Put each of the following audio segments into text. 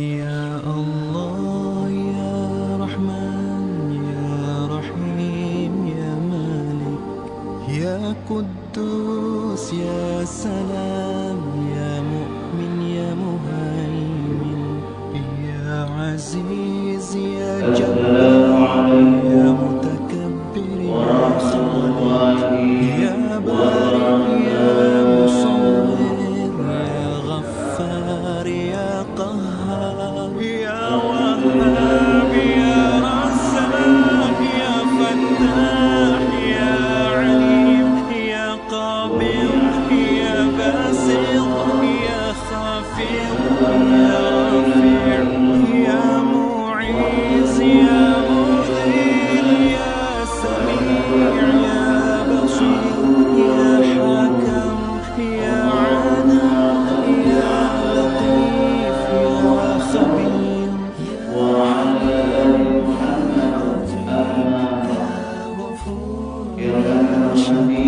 Ya Allah, Ya Rahman, Ya Rahim, Ya Malik, Ya Quddus, Ya Salam, Ya Mu'min, Ya Muhaimin, Ya Aziz, Ya Jabbar, Ya Mutakabbir, Ya Khaliq, Ya Bari, Ya Musawwir, Ya Ghaffar, Ya Qahhar, Ya Wahhab, Ya Razzaq, Ya Fattah, Ya Alim, Ya Qabid, Ya Basit, Ya Khafid, Ya Rafi', Ya Mu'iz, Ya Mudhil, Ya Sami', Ya Basir, Ya Hakam, Ya Adil, Ya Latif, Ya Khabir, وعلى آل محمد Ya Ghafur, يا رحمن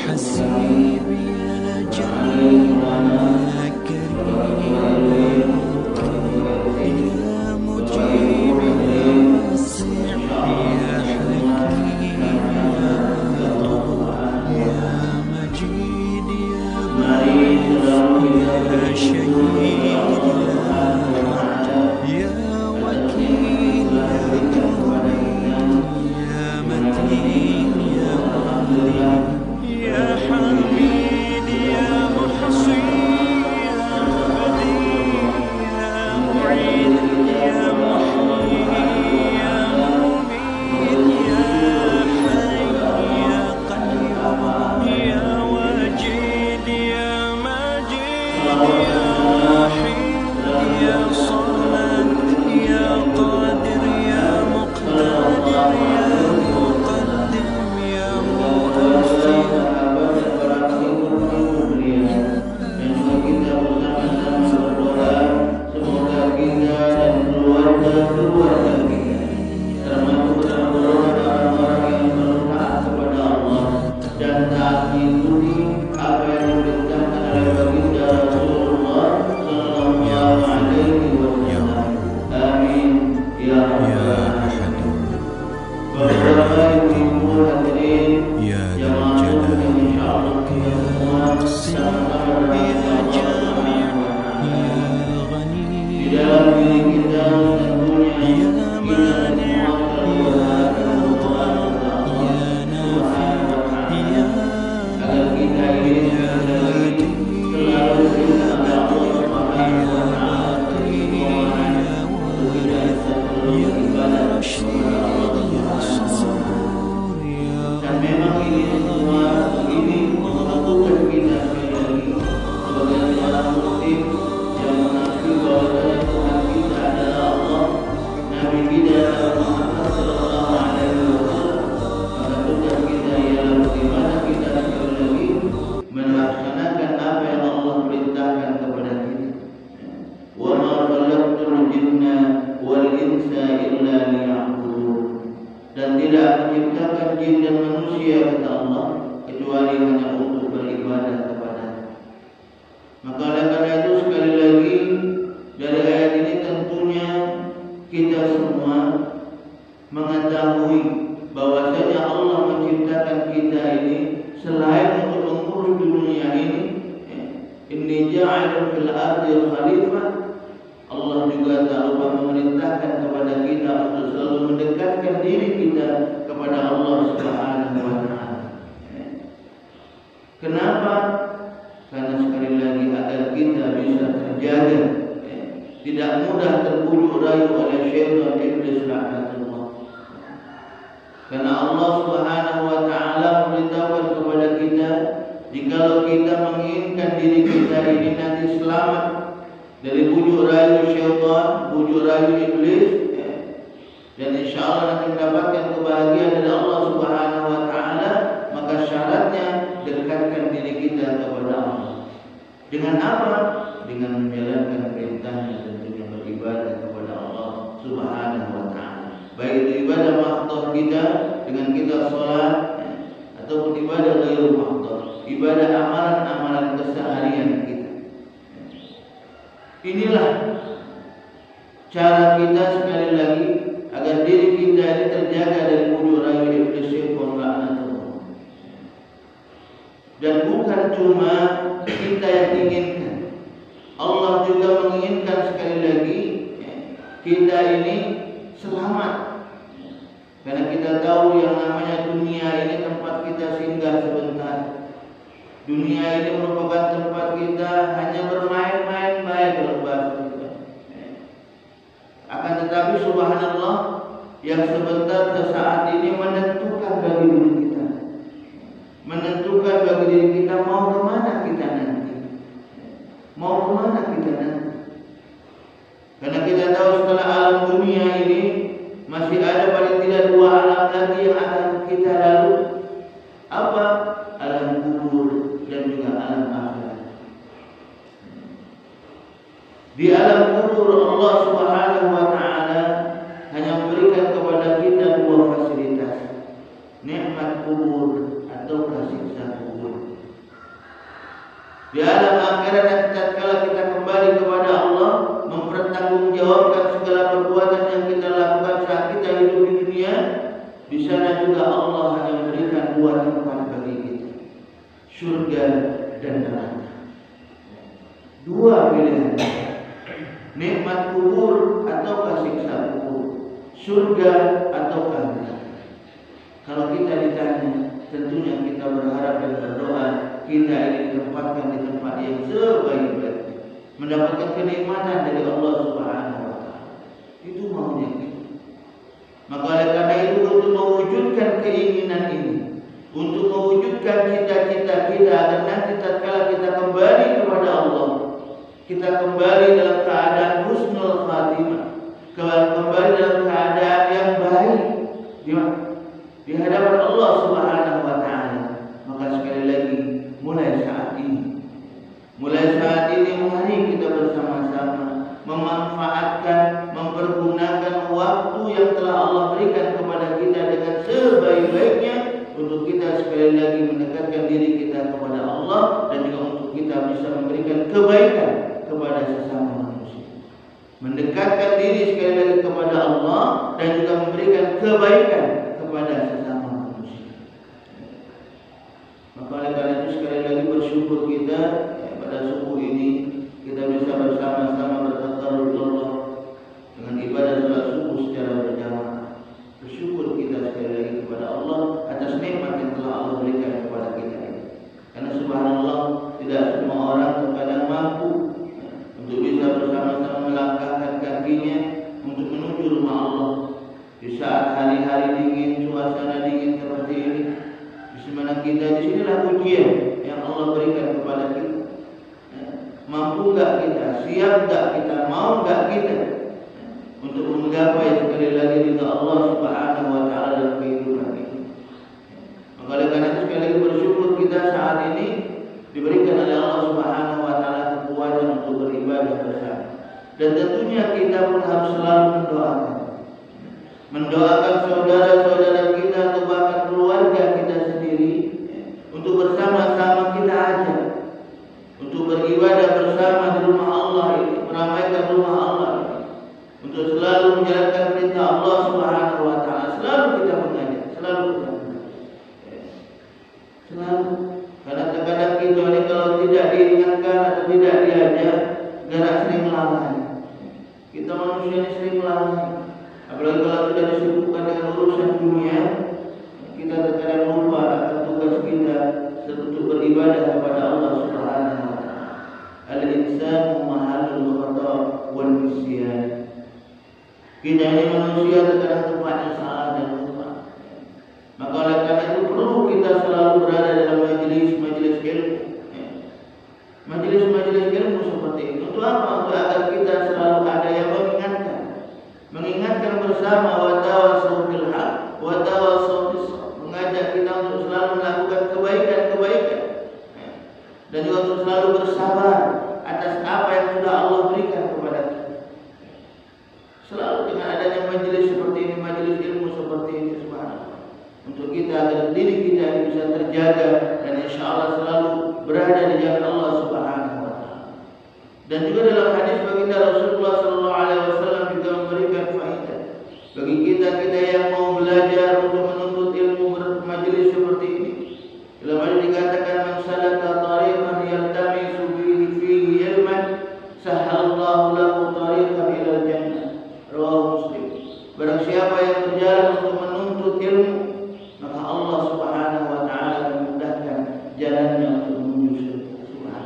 حسيب، يا جليل، يا كريم، يا مجيب، يا واسع، يا حكيم، يا غفور، يا مجيد، يا بعيد، يا شهيد، يا وكيل، يا مبين، يا متين، يا معلم، يا حميد، يا محصي، يا مبدي، يا معيد، يا محيي، يا مميت، يا حي، يا قيوم، يا واجد، يا ماجد، يا واحد، يا صمد، يا قادر، يا مقتدر، يا مقدم، يا مؤخر. Semoga kita dan keluarga-keluarga kita termasuk dalam golongan orang-orang yang bertaat kepada Allah dan taat mengikuti apa yang diperintahkan oleh baginda Rasulullah Sallallahu Alaihi Wasallam. Amin ya rabbal alamin. Bapak Ibu hadirin Ya jamaah Dzal yang Jalali Allah Muqsim, Ya Jami', Ya Ghani, di dalam diri kita tentunya Ya Mani', Ya Ridha, Ya Nafi', Ya agar kita ini Hadi, selalu Ya kepada Allah Baqi, Ya Subhanahu Baqi, Ya Warith, Ya Rashid, Ya Sabur, Ya dan memang ini semua ini menentukan kita sekali lagi sebagai seorang muslim yang mengakui bahwa Tuhan kita adalah Allah, Nabi kita adalah Muhammad Sallallahu Alaihi Wasallam. Maka tugas kita ialah bagaimana kita sekali lagi melaksanakan apa yang Allah perintahkan kepada kita. Wa ma khalaqtul jinna wal insa illa liya'budun. Dan tidak menciptakan jin dan manusia kata Allah kecuali hanya untuk beribadah kepada. Maka oleh karena itu sekali lagi dari ayat ini tentunya kita semua mengetahui bahwasanya Allah menciptakan kita ini selain untuk mengurus dunia ini, inni ja'ilun fil ardi khalifah. Allah juga tak lupa memerintahkan kepada kita untuk selalu mendekatkan diri kita kepada Allah Subhanahu wa taala. Kenapa? Karena sekali lagi agar kita bisa terjaga, tidak mudah terbujuk rayu oleh syaitan iblis laknatullah. Karena Allah Subhanahu wa taala memberitahukan kepada kita, jikalau kita menginginkan diri kita ini nanti selamat dari bujuk rayu syaitan, bujuk rayu iblis, dan insyaallah nanti mendapatkan kebahagiaan dari Allah Subhanahu wa taala, maka syaratnya dekatkan diri kita kepada Allah. Dengan apa? Dengan menjalankan perintahnya, tentunya beribadah kepada Allah Subhanahu wa taala. Baik itu ibadah makhluk kita dengan kita sholat, ibadah amalan-amalan keseharian kita. Inilah cara kita sekali lagi agar diri kita ini terjaga dari mudarat iblis syaitan laknatullah. Dan bukan cuma kita yang inginkan, Allah juga menginginkan sekali lagi kita ini selamat. Karena kita tahu yang namanya dunia ini tempat kita singgah sebentar. Dunia ini merupakan tempat kita hanya bermain-main baik dalam bahasa kita. Akan tetapi subhanallah, yang sebentar sesaat ini menentukan bagi diri kita, menentukan bagi diri kita mau kemana kita nanti, mau kemana kita nanti. Karena kita tahu setelah alam dunia ini masih ada paling tidak 2 alam lagi yang akan kita lalu. Apa? Alam kubur dan juga alam akhirat. Di alam kubur Allah Subhanahu wa taala hanya memberikan kepada kita 2 fasilitas, nikmat kubur atau siksa kubur. Di alam akhirat yang tatkala kita kembali kepada Allah, mempertanggungjawabkan segala perbuatan yang kita lakukan saat kita hidup di dunia, di sana juga Allah hanya memberikan 2 tempat bagi kita, surga dan neraka. 2 pilihan, nikmat kubur atau siksa kubur, surga atau neraka. Kalau kita ditanya, tentunya kita berharap dan berdoa kita ini ditempatkan di tempat yang sebaik-baiknya, mendapatkan kenikmatan dari Allah Subhanahu wa taala. Itu maunya kita. Maka oleh karena itu, untuk mewujudkan keinginan ini, untuk mewujudkan cita-cita kita agar nanti tatkala kita kembali kepada Allah, kita kembali dalam keadaan husnul khatimah, kembali dalam keadaan yang baik di hadapan Allah Subhanahu wa taala. Maka sekali lagi, mulai saat ini mari kita bersama-sama memanfaatkan, mempergunakan waktu yang telah Allah berikan kepada kita dengan sebaik-baiknya untuk kita sekali lagi mendekatkan diri kita kepada Allah dan juga untuk kita bisa memberikan kebaikan kepada sesama manusia. Mendekatkan diri sekali lagi kepada Allah dan juga memberikan kebaikan kepada sesama manusia. Maka oleh karena itu sekali lagi bersyukur kita pada subuh ini kita bisa bersama-sama bertakarrub Allah dengan ibadah salat subuh secara berjamaah. Bersyukur kita sekali lagi kepada Allah atas nikmat yang telah Allah berikan kepada kita ini. Karena subhanallah, tidak semua orang terkadang mampu untuk bisa bersama-sama melangkahkan kakinya untuk menuju rumah Allah di saat hari-hari dingin, suasana dingin seperti ini. Di mana kita, di sinilah ujian yang Allah berikan kepada kita. Mampu enggak kita, siap enggak kita, mau enggak kita untuk menggapai sekali lagi ridha Allah Subhanahu wa taala dalam kehidupan ini. Maka oleh karena itu sekali lagi bersyukur kita saat ini diberikan oleh Allah Subhanahu wa taala kekuatan untuk beribadah bersama. Dan tentunya kita pun harus selalu mendoakan saudara-saudara kita atau bahkan keluarga kita sendiri untuk bersama-sama kita ajak untuk beribadah bersama di rumah Allah ini, meramaikan rumah Allah ini, untuk selalu menjalankan perintah Allah Subhanahu wa taala. Selalu kita mengajak, selalu. Karena terkadang kita ini kalau tidak diingatkan atau tidak diajak, gerak sering lalai. Kita manusia ini sering lalai. Apalagi kalau sudah disibukkan dengan urusan dunia, kita terkadang lupa akan tugas kita untuk beribadah kepada Allah Subhanahu wa taala. Al-insanu mahalul khata wal nisyan. Kita ini manusia terkadang tempatnya salah dan lupa. Maka oleh karena itu perlu kita selalu berada dalam majelis-majelis ilmu. Majelis-majelis ilmu seperti ini. Untuk apa? Untuk agar kita selalu ada yang mengingatkan bersama, wa tawassaw bil haq wa tawassaw bis sabr, mengajak kita untuk selalu melakukan kebaikan dan juga untuk selalu bersabar atas apa yang sudah Allah berikan kepada kita. Selalu dengan adanya majelis seperti ini, majelis ilmu seperti ini, subhanallah, untuk kita agar diri kita bisa terjaga dan insya Allah selalu berada di jalan Allah Subhanahu wa taala. Dan juga dalam hadis baginda Rasulullah sallallahu alaihi wasallam juga memberikan faedah bagi kita yang mau belajar untuk menuntut ilmu bermajelis seperti ini. Dalam hadis dikatakan man salaka tariqan yaltamisu fihi ilman sahhalallahu lahu tariqan ila jannah. Rawahu Muslim. Barang siapa yang berjalan untuk menuntut ilmu, maka Allah Subhanahu wa taala memudahkan jalannya untuk menuju surga.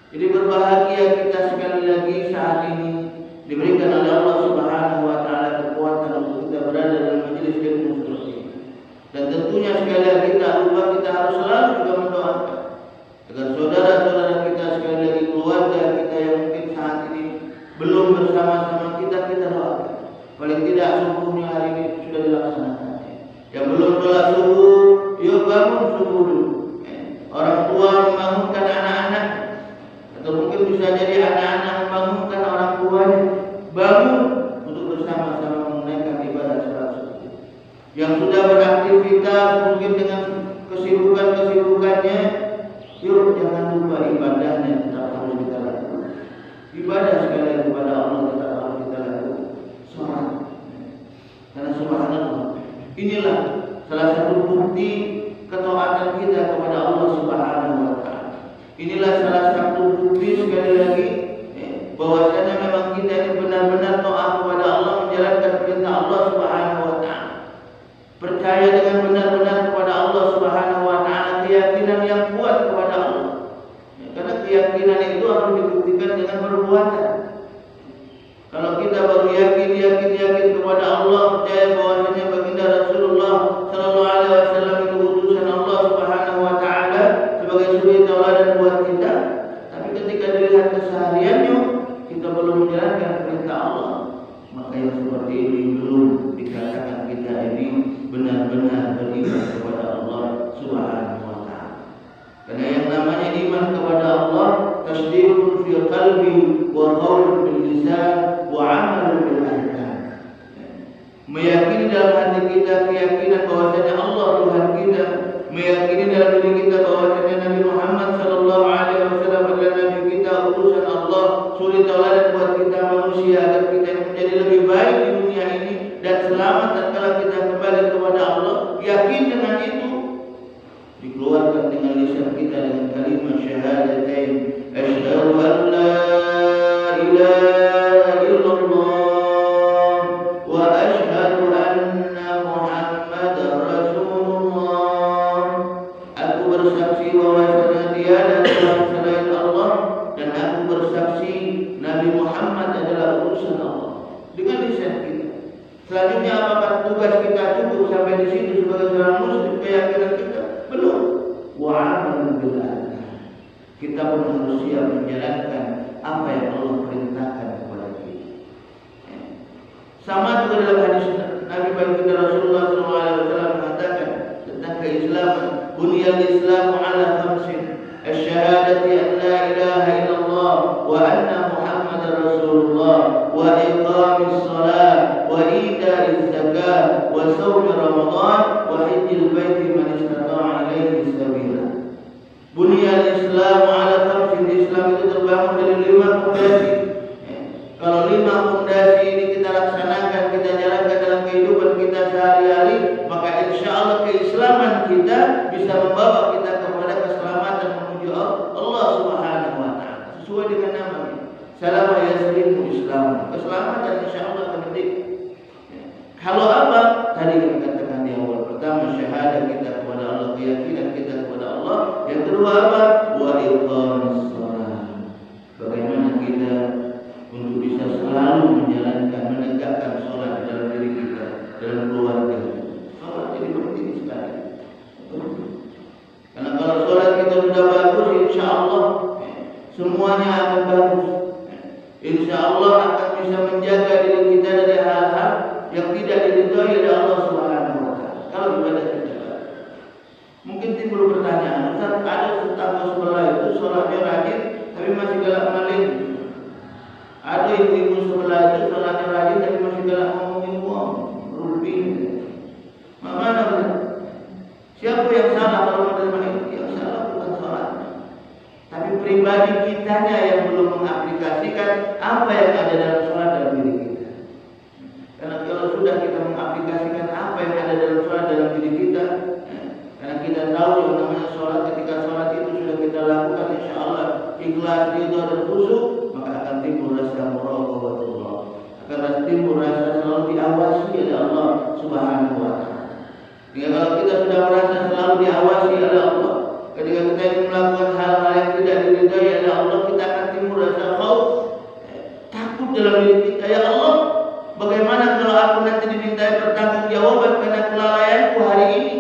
Jadi berbahagia kita sekali lagi saat ini diberikan oleh Allah Subhanahu wa taala kekuatan untuk kita berada dalam majelis ilmu seperti ini. Dan tentunya sekali lagi kita lupa kita harus selalu juga mendoakan agar saudara-saudara kita sekali lagi keluarga kita yang mungkin saat ini belum bersama-sama kita doakan. Paling tidak subuhnya hari ini sudah dilaksanakan. Yang belum sholat subuh, yuk bangun subuh dulu. Orang tua membangunkan anak-anak, atau mungkin bisa jadi anak-anak membangunkan orang tuanya, bangun untuk bersama-sama menunaikan ibadah sholat subuh. Yang sudah beraktivitas mungkin dengan kesibukannya, yuk jangan lupa ibadahnya tetap harus kita lakukan. Ibadah sekali kepada Allah tetap harus kita lakukan. Sholat, karena subhanallah, inilah salah satu bukti ketaatan kita kepada Allah Subhanahu wa taala. Inilah salah satu bukti sekali lagi bahwasanya memang kita ini benar-benar taat kepada Allah, menjalankan perintah Allah Subhanahu wa taala. Percaya dengan benar-benar kepada Allah Subhanahu wa taala, keyakinan yang kuat kepada Allah. Karena keyakinan itu harus dibuktikan dengan perbuatan. Kalau kita baru yakin kepada Allah, percaya bahwasanya baginda Rasulullah sallallahu alaihi wasallam itu utusan Allah Subhanahu wa taala sebagai suri tauladan buat kita, tapi ketika dilihat kesehariannya kita belum menjalankan perintah Allah, maka yang seperti ini belum dikatakan kita ini benar-benar beriman kepada Allah Subhanahu wa taala. Karena yang namanya iman kepada Allah tasdiqun fi qalbi wa qaulun bil lisan wa 'amalun bil arkan. Meyakini dalam hati kita keyakinan bahwasanya Allah Tuhan kita, meyakini dalam diri kita bahwasanya Nabi Muhammad sallallahu alaihi wasallam adalah nabi kita, utusan Allah, suri tauladan buat kita manusia agar kita menjadi lebih baik di dunia ini dan selamat tatkala kita kembali kepada Allah. Yakin dengan itu dikeluarkan dengan lisan kita dengan kalimat syahadatain, asyhadu an la ilaha illallah wa asyhadu anna Muhammadar Rasulullah. Aku bersaksi bahwasanya tiada Tuhan selain Allah dan aku bersaksi Nabi Muhammad adalah utusan Allah. Dengan lisan kita. Selanjutnya apakah tugas kita cukup sampai di situ sebagai seorang muslim? Keyakinan kita belum. Wa'amalun bil arkan. Kita pun harus siap menjalankan apa yang Allah perintahkan kepada kita. Sama juga dalam hadis Nabi baginda Rasulullah SAW mengatakan tentang keislaman, bunyal Islamu ala khamsin, asyhadati an la ilaha illallah wa anna Muhammadar Rasulullah wa iqamis shalah wa ita'iz zakat wa shaum Ramadan wa hajjil baiti man istata'a ilaihi sabila. Bunyal Islam ala khamsin, Islam itu terbangun dari 5 fondasi. Kalau 5 fondasi ini kita laksanakan, kita jalankan dalam kehidupan kita sehari-hari, maka insya Allah keislaman kita bisa membawa kita kepada keselamatan menuju Allah Subhanahu wa taala. Sesuai dengan namanya. Salama yaslimu Islam. Keselamatan insya Allah akan diberikan. Kalau apa? Tadi kita katakan di awal. Pertama syahadat kita kepada Allah, keyakinan kita kepada Allah. Yang kedua apa? Wa iqamis shalah. Bagaimana kita untuk bisa selalu menjalankan, menegakkan sholat dalam diri kita, dalam keluarga. Sholat jadi penting sekali. Karena kalau sholat kita sudah bagus, insya Allah semuanya akan bagus. Insya Allah akan bisa menjaga diri kita dari hal-hal yang tidak diridhoi oleh Allah Subhanahu wa taala. Kalau ibadah kita bagus. Mungkin timbul pertanyaan, Ustaz, ada tetangga sebelah itu sholatnya rajin tapi masih galak maling. Ada ibu-ibu sebelah itu sholatnya rajin tapi masih galak ngomongin uang, rupiah. Mana benar? Siapa yang salah kalau menerima itu? Yang salah bukan sholatnya, pribadi kitanya yang belum mengaplikasikan apa yang ada dalam sholat dalam diri kita. Karena kalau sudah kita mengaplikasikan apa yang ada dalam sholat dalam diri kita, karena kita tahu yang namanya sholat, ketika sholat itu sudah kita lakukan insya Allah ikhlas, ridha dan khusyuk, maka akan timbul rasa muraqabatullah, akan timbul rasa selalu diawasi oleh Allah Subhanahu wa Ta'ala. Jika kalau kita sudah merasa selalu diawasi oleh Allah, ketika kita ingin melakukan hal-hal yang tidak diridhai oleh Allah, kita akan timbul rasa khauf, takut dalam diri kita. Ya Allah, bagaimana kalau aku nanti dimintai pertanggungjawaban karena kelalaianku hari ini,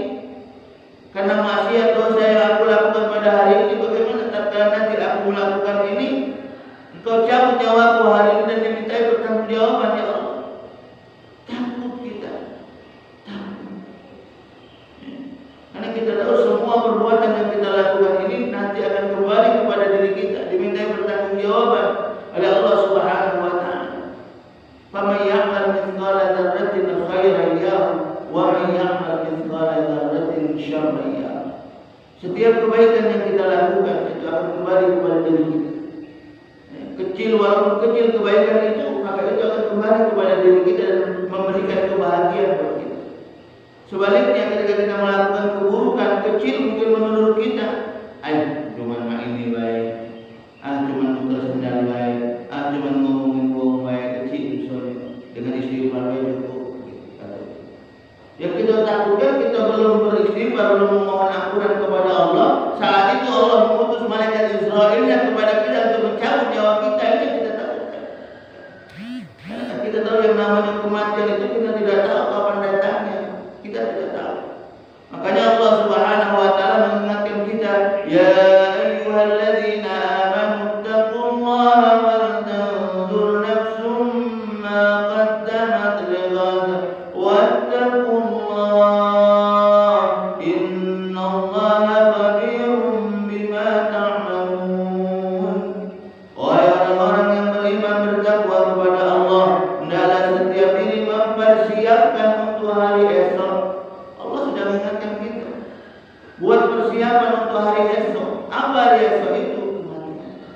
karena maksiat dosa yang aku lakukan pada hari ini? Bagaimana tatkala nanti aku melakukan ini, Engkau cabut nyawaku hari ini dan dimintai pertanggungjawaban? Ya Allah, takut kita, takut. Karena kita tahu semua perbuatan yang kita lakukan ini nanti akan kembali kepada diri kita, dimintai pertanggungjawaban oleh Allah Subhanahu wa Ta'ala. Faman ya'mal mithqala dzarratin khairan yarah wa man ya'mal mithqala dzarratin syarran yarah. Setiap kebaikan yang kita lakukan itu akan kembali kepada diri kita. Kecil, walaupun kecil kebaikan itu, maka itu akan kembali kepada diri kita dan memberikan kebahagiaan buat kita. Sebaliknya ketika kita melakukan keburukan kecil, mungkin menurut kita, cuma main ini baik, cuma tukar sendal baik, cuma ngomongin bohong baik, kecil misalnya dengan istighfar baik cukup. Yang kita takutkan, kita belum beristighfar, belum memohon ampunan kepada Allah, saat itu Allah mengutus malaikat Israilnya kepada kita untuk mencabut nyawa kita. Ini kita takutkan. Karena kita tahu yang namanya kematian itu kita tidak tahu kapan datangnya, kita tidak tahu. Makanya Allah Subhanahu wa Ta'ala mengingatkan kita, ya ayyuhalladzina amanu taqullaha wal tanzur nafsum ma qaddamat lighad wattaqullaha innallaha khabirum bima ta'malun. Wahai orang-orang yang beriman, bertakwa kepada Allah, hendaklah setiap diri mempersiapkan untuk hari esok. Allah sudah mengingatkan kita buat persiapan untuk hari esok. Apa hari esok itu? Kematian.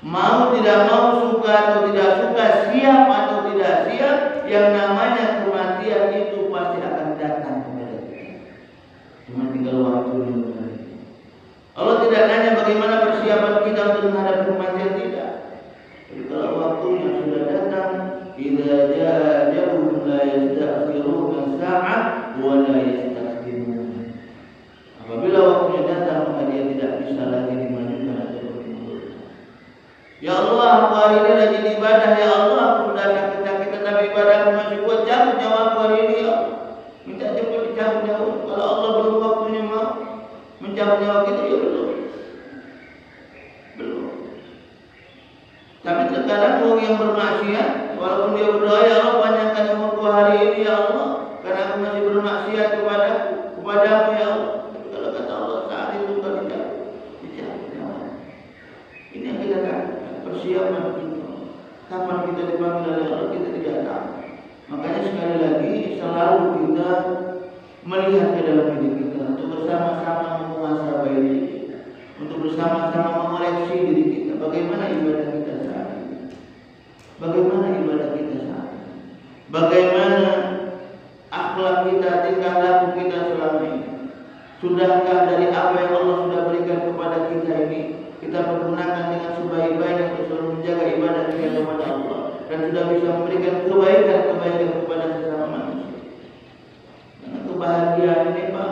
Mau tidak mau, suka atau tidak suka, siap atau tidak siap, yang namanya kematian itu pasti akan datang kepada kita. Cuma tinggal waktu. Allah tidak nanya bagaimana persiapan kita untuk menghadapi kematian, tidak. Jadi kalau waktunya sudah datang, idza jaa ajaluhum la yastakhiruna sa'ah wa la yastaqdimun. Apabila waktunya datang, maka dia tidak bisa lagi dimajukan atau dimundurkan. Ya Allah, aku hari ini rajin ibadah. Ya Allah, aku sudah sakit-sakitan tapi ibadahku masih kuat. Cabut nyawaku hari ini, ya Allah. Minta cepat dicabut nyawa. Kalau Allah belum waktunya mau mencabut nyawa kita, ya belum. Tapi terkadang orang yang bermaksiat, walaupun dia berdoa, ya Allah panjangkan umurku hari ini ya Allah, karena aku masih bermaksiat kepadamu ya Allah. Tapi kalau kata Allah saat itu kau dicabut nyawa. Ini yang kita lakukan, persiapan kita. Kapan kita dipanggil oleh Allah kita tidak tahu. Makanya sekali lagi selalu kita melihat ke dalam diri kita untuk bersama-sama memuhasabah diri kita, untuk bersama-sama mengoreksi diri kita. Bagaimana ibadah kita saat ini? Bagaimana ibadah kita saat ini? Bagaimana akhlak kita, tingkah laku kita selama ini? Sudahkah dari apa yang Allah sudah berikan kepada kita ini kita pergunakan dengan sebaik-baiknya untuk selalu menjaga ibadah kita kepada Allah dan sudah bisa memberikan kebaikan kepada sesama manusia? Karena kebahagiaan ini Pak,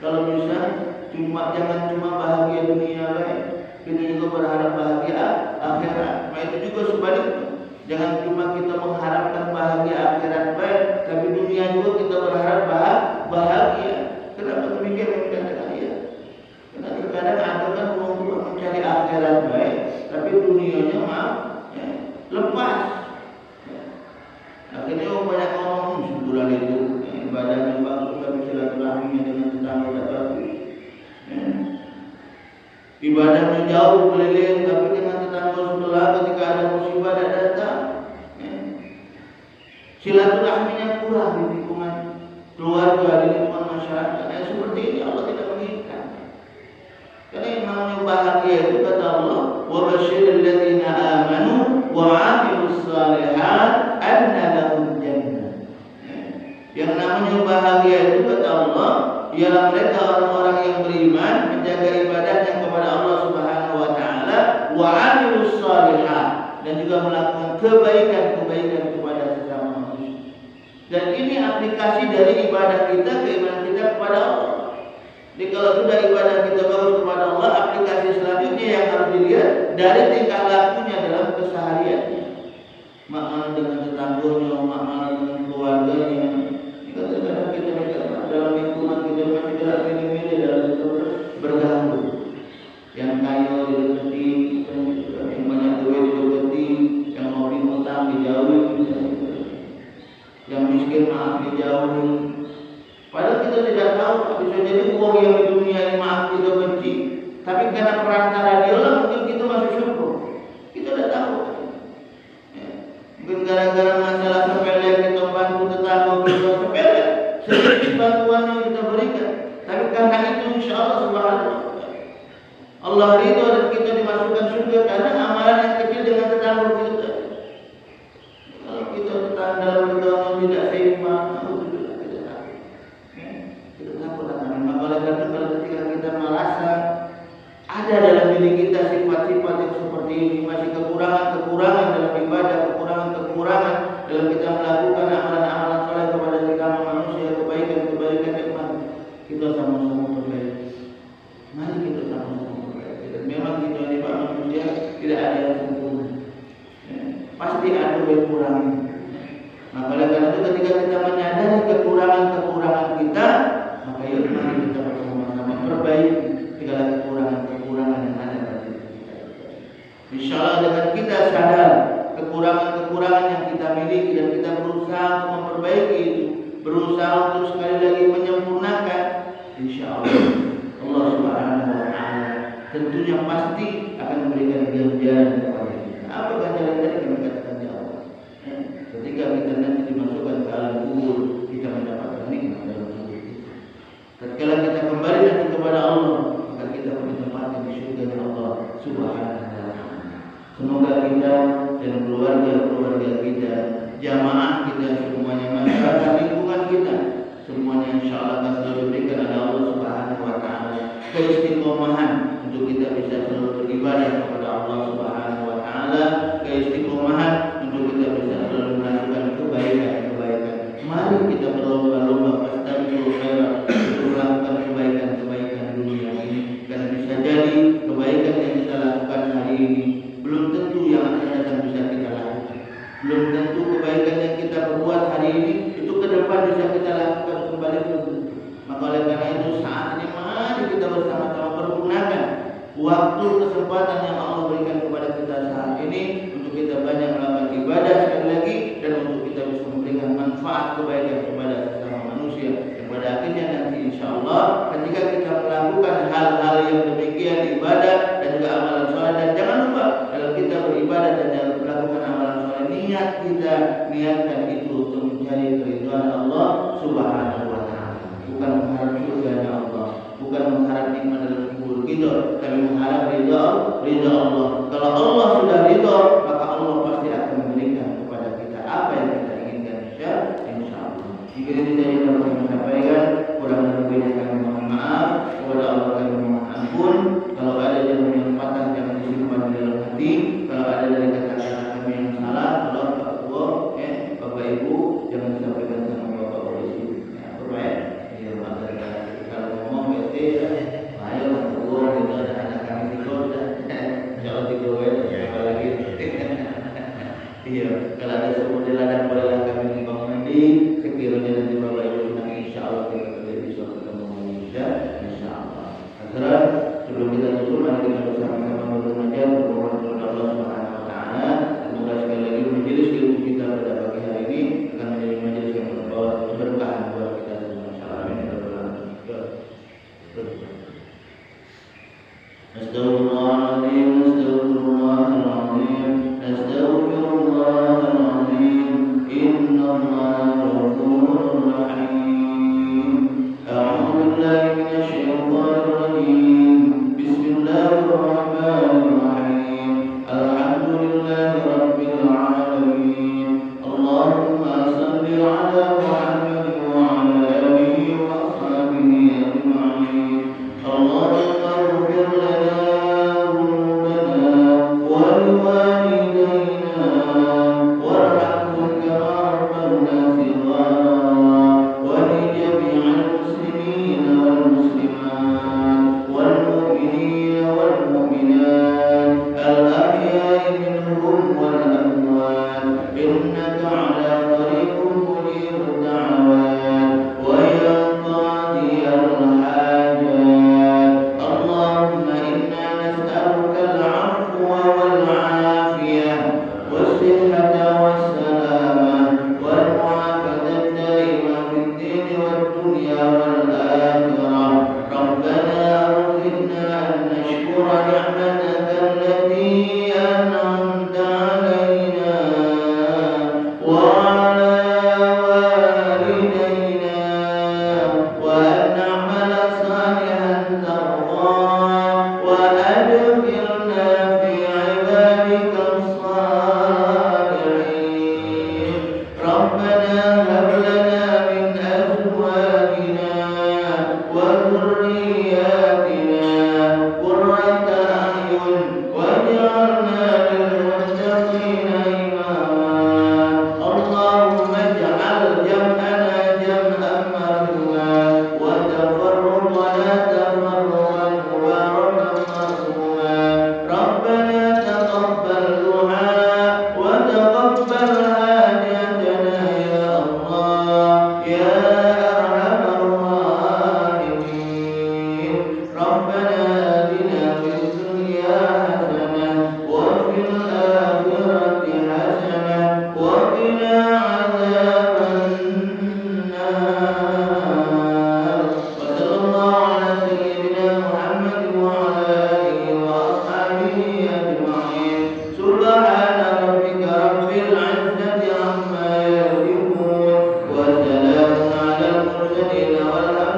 kalau bisa jangan cuma bahagia dunia baik, kita juga berharap bahagia akhirat. Nah itu juga sebaliknya, jangan cuma kita mengharapkan bahagia akhirat baik, tapi dunia juga kita berharap bahagia. Kenapa demikian yang dikatakan ya? Karena terkadang ada kan orang mencari akhirat baik, tapi dunianya lepas. Akhirnya banyak orang sebulan itu ibadahnya bagus, tapi silaturahminya dengan tetangga tidak bagus. Ibadahnya jauh keliling, tapi dengan tetangga sebelah ketika ada musibah datang, silaturahminya kurang di lingkungan keluarga, di lingkungan masyarakat. Seperti ini Allah tidak menginginkan. Karena yang namanya bahagia itu kata Allah, wa basyiril ladzina amanu wa 'amilus shalihat anna lahum jannah. Yang namanya bahagia itu kata Allah ialah mereka orang-orang yang beriman, menjaga ibadahnya kepada Allah Subhanahu wa taala, wa 'amilus shalihat, dan juga melakukan kebaikan-kebaikan kepada sesama manusia. Dan ini aplikasi dari ibadah kita, keimanan kita kepada Allah. Jadi kalau sudah ibadah kita bagus kepada Allah, aplikasi selanjutnya yang harus dilihat dari tingkah lakunya dalam kesehariannya. Makna dengan tetangganya, makna dengan keluarganya. Kadang-kadang kita dalam lingkungan kita masih tidak milih-milih dalam itu bergabung. Yang kaya didekati, yang banyak duit didekati, yang mau utang dijauhi, yang miskin maaf dijauhi. Padahal kita tidak tahu, bisa jadi uang yang di dunia ini maaf kita benci, tapi karena perantara dia lah mungkin kita masuk syukur. Kita tidak tahu. Mungkin gara-gara masalah sepele kita bantu tetangga kita sepele, sedikit bantuan yang kita berikan, tapi karena itu insya Allah Subhanahu wa taala Allah ridho dan kita dimasukkan surga karena amalan yang kecil dengan tetangga kita. Kalau kita tetangga dalam tetangga tidak seimbang, oleh karena kalau ketika kita merasa ada dalam diri kita sifat-sifat yang seperti ini, masih kekurangan-kekurangan dalam ibadah, kekurangan-kekurangan dalam kita melakukan amalan-amalan saleh kepada sesama manusia, kebaikan-kebaikan nikmat, kita sama-sama perbaiki. Mari kita sama-sama perbaiki. Dan memang kita ini Pak manusia tidak ada yang sempurna. Pasti ada yang kurang. Maka oleh karena itu ketika kita menyadari kekurangan-kekurangan kita, maka yuk mari kita bersama-sama perbaiki segala kekurangan-kekurangan yang ada pada diri kita. Insya Allah dengan kita sadar kekurangan-kekurangan yang kita miliki dan kita berusaha untuk memperbaiki itu, berusaha untuk sekali lagi menyempurnakan, insya Allah Allah Subhanahu wa taala tentunya pasti akan memberikan ganjaran kepada kita. Apa ganjaran tadi kami katakan di awal? Ketika kita nanti dimasukkan ke alam kubur, kita mendapatkan nikmat dalam kubur itu. Tatkala kita kembali nanti kepada Allah, maka kita menempatkan di surga Allah Subhanahu wa taala. Semoga kita dan keluarga-keluarga kita, jamaah kita semuanya, masyarakat lingkungan kita semuanya insya Allah akan selalu diberikan oleh Allah Subhanahu wa taala keistiqomahan untuk kita bisa selalu beribadah kepada Allah Subhanahu wa taala, keistiqomahan untuk kita bisa selalu melakukan kebaikan-kebaikan. Mari kita berlomba-lomba fastabiqul khairat untuk melakukan kebaikan-kebaikan dunia ini, karena bisa jadi kebaikan yang kita lakukan hari ini belum tentu yang akan datang bisa kita lakukan. Belum tentu kebaikan yang kita perbuat hari ini itu ke depan bisa kita lakukan kembali, belum tentu. Maka oleh karena itu saat ini mari kita bersama-sama pergunakan waktu kesempatan yang Allah berikan kepada kita saat ini untuk kita banyak melakukan ibadah sekali lagi, dan untuk kita bisa memberikan manfaat kebaikan kepada sesama manusia. Dan pada akhirnya nanti insya Allah ketika kita melakukan hal-hal yang demikian, ibadah dan juga amalan soleh, dan jangan lupa dalam kita beribadah dan dalam melakukan amalan soleh, niatkan itu untuk mencari keridhaan Allah Subhanahu wa taala, bukan mengharap surganya Allah, bukan mengharap nikmat dalam kubur kita, tapi mengharap ridha Allah. Kalau Allah sudah ridha, maka Allah pasti akan memberikan kepada kita apa yang kita inginkan, insya Allah. Jika ini saja yang kami sampaikan, kurang lebihnya kami mohon maaf, kepada Allah kami mohon ampun. Kalau ada yang patah jangan disimpan di dalam hati. Kalau ada dari kata-kata kami yang salah, tolong Pak Ketua, Bapak Ibu jangan disampaikan sama Bapak Polisi. Ya, baik. Iya, Pak. Kalau ngomong ayo Pak Ketua, kita ada anak kami di kota. Jangan digoyah, apalagi. Iya, kalau ada semodel dan bolehlah kami membangun nanti. Sekiranya nanti Bapak Ibu senang, insya Allah kita menjadi suatu temuan insya Allah. Akhirnya sebelum kita tutup, mari kita bersama-sama bermunajat bermohon kepada Allah Subhanahu wa taala. Semoga sekali lagi majelis ilmu kita pada pagi hari ini akan menjadi majelis yang membawa keberkahan buat kita semua. Insyaallah. Astagfirullahaladzim, astagfirullahaladzim, astagfirullahaladzim. Innallaha ghafurur rahim. A'udzu billahi minasy syaithanir rajim. Bismillahirrahmanirrahim.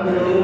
Amin.